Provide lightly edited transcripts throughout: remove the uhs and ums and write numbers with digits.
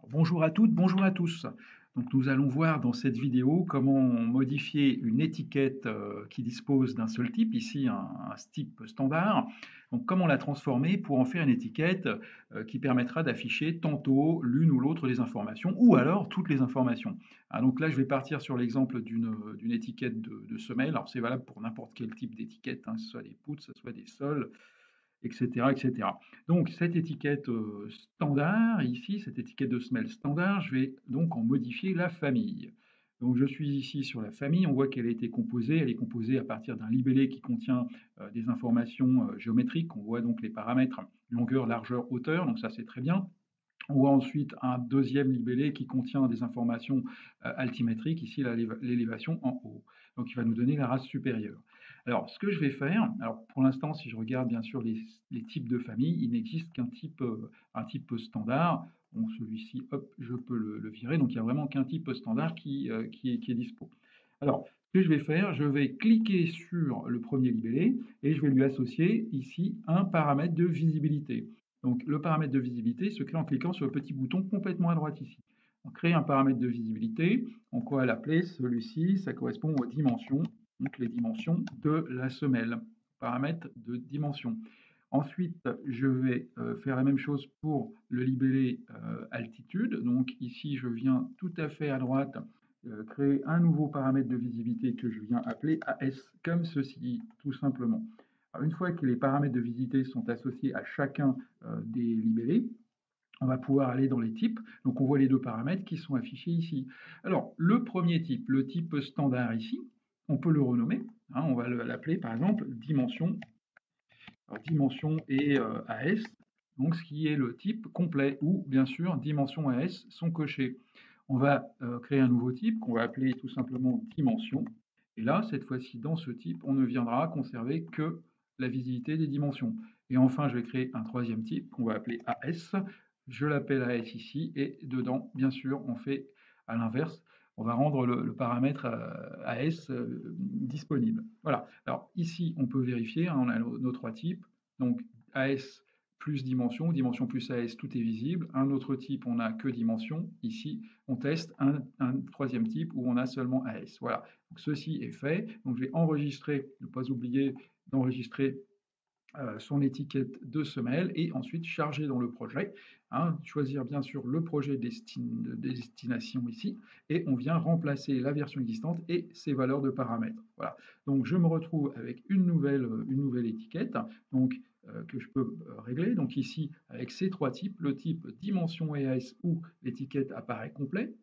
Bonjour à toutes, bonjour à tous. Donc nous allons voir dans cette vidéo comment modifier une étiquette qui dispose d'un seul type, ici un type standard. Donc comment la transformer pour en faire une étiquette qui permettra d'afficher tantôt l'une ou l'autre des informations ou alors toutes les informations. Ah, donc là je vais partir sur l'exemple d'une étiquette de semelle. Alors c'est valable pour n'importe quel type d'étiquette, hein, que ce soit des poutres, que ce soit des sols, etc., etc. Donc cette étiquette standard, ici, cette étiquette de semelle standard, je vais donc en modifier la famille. Donc je suis ici sur la famille, on voit qu'elle a été composée, elle est composée à partir d'un libellé qui contient des informations géométriques, on voit donc les paramètres longueur, largeur, hauteur, donc ça c'est très bien. On voit ensuite un deuxième libellé qui contient des informations altimétriques, ici l'élévation en haut. Donc il va nous donner la race supérieure. Alors ce que je vais faire, alors pour l'instant si je regarde bien sûr les types de famille, il n'existe un type standard. Bon, celui-ci, hop, je peux le virer, donc il n'y a vraiment qu'un type standard qui est dispo. Alors, ce que je vais faire, je vais cliquer sur le premier libellé et je vais lui associer ici un paramètre de visibilité. Donc, le paramètre de visibilité se crée en cliquant sur le petit bouton complètement à droite ici. On crée un paramètre de visibilité. On va l'appeler celui-ci, ça correspond aux dimensions, donc les dimensions de la semelle. Paramètre de dimension. Ensuite, je vais faire la même chose pour le libellé altitude. Donc ici, je viens tout à fait à droite créer un nouveau paramètre de visibilité que je viens appeler AS, comme ceci, tout simplement. Alors, une fois que les paramètres de visibilité sont associés à chacun des libellés, on va pouvoir aller dans les types. Donc on voit les deux paramètres qui sont affichés ici. Alors le premier type, le type standard ici, on peut le renommer. Hein, on va l'appeler par exemple dimension. Alors, dimension et AS, donc ce qui est le type complet où bien sûr dimension et AS sont cochés. On va créer un nouveau type qu'on va appeler tout simplement dimension. Et là, cette fois-ci, dans ce type, on ne viendra conserver que la visibilité des dimensions. Et enfin, je vais créer un troisième type qu'on va appeler AS. Je l'appelle AS ici, et dedans, bien sûr, on fait à l'inverse. On va rendre le paramètre AS disponible. Voilà. Alors ici, on peut vérifier, hein, on a nos trois types. Donc AS plus dimension, dimension plus AS, tout est visible. Un autre type, on n'a que dimension. Ici, on teste un troisième type où on a seulement AS. Voilà, donc ceci est fait. Donc je vais enregistrer, ne pas oublier d'enregistrer son étiquette de semelle et ensuite charger dans le projet. Hein, choisir bien sûr le projet de destination ici et on vient remplacer la version existante et ses valeurs de paramètres. Voilà. Donc je me retrouve avec une nouvelle étiquette donc, que je peux régler. Donc ici avec ces trois types, le type dimension EAS où l'étiquette apparaît complète,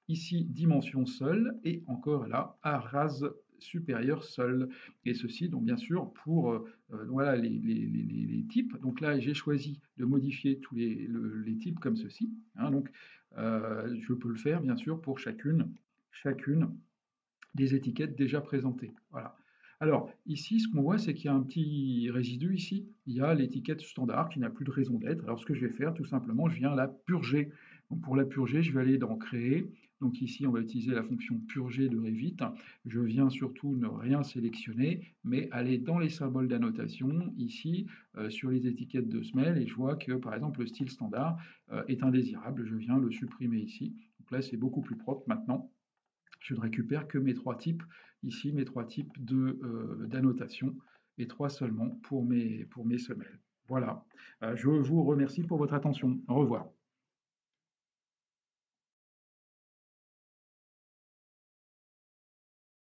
ici dimension seule et encore là à rase supérieure seule. Et ceci donc bien sûr pour voilà les types. Donc là, j'ai choisi de modifier tous les types comme ceci. Hein, donc, je peux le faire, bien sûr, pour chacune des étiquettes déjà présentées. Voilà. Alors, ici, ce qu'on voit, c'est qu'il y a un petit résidu ici. Il y a l'étiquette standard qui n'a plus de raison d'être. Alors, ce que je vais faire, tout simplement, je viens la purger. Donc, pour la purger, je vais aller dans Créer. Donc, ici, on va utiliser la fonction purger de Revit. Je viens surtout ne rien sélectionner, mais aller dans les symboles d'annotation, ici, sur les étiquettes de semelle, et je vois que, par exemple, le style standard est indésirable. Je viens le supprimer ici. Donc là, c'est beaucoup plus propre maintenant. Je ne récupère que mes trois types, ici mes trois types d'annotation, et trois seulement pour mes semelles. Voilà, je vous remercie pour votre attention. Au revoir.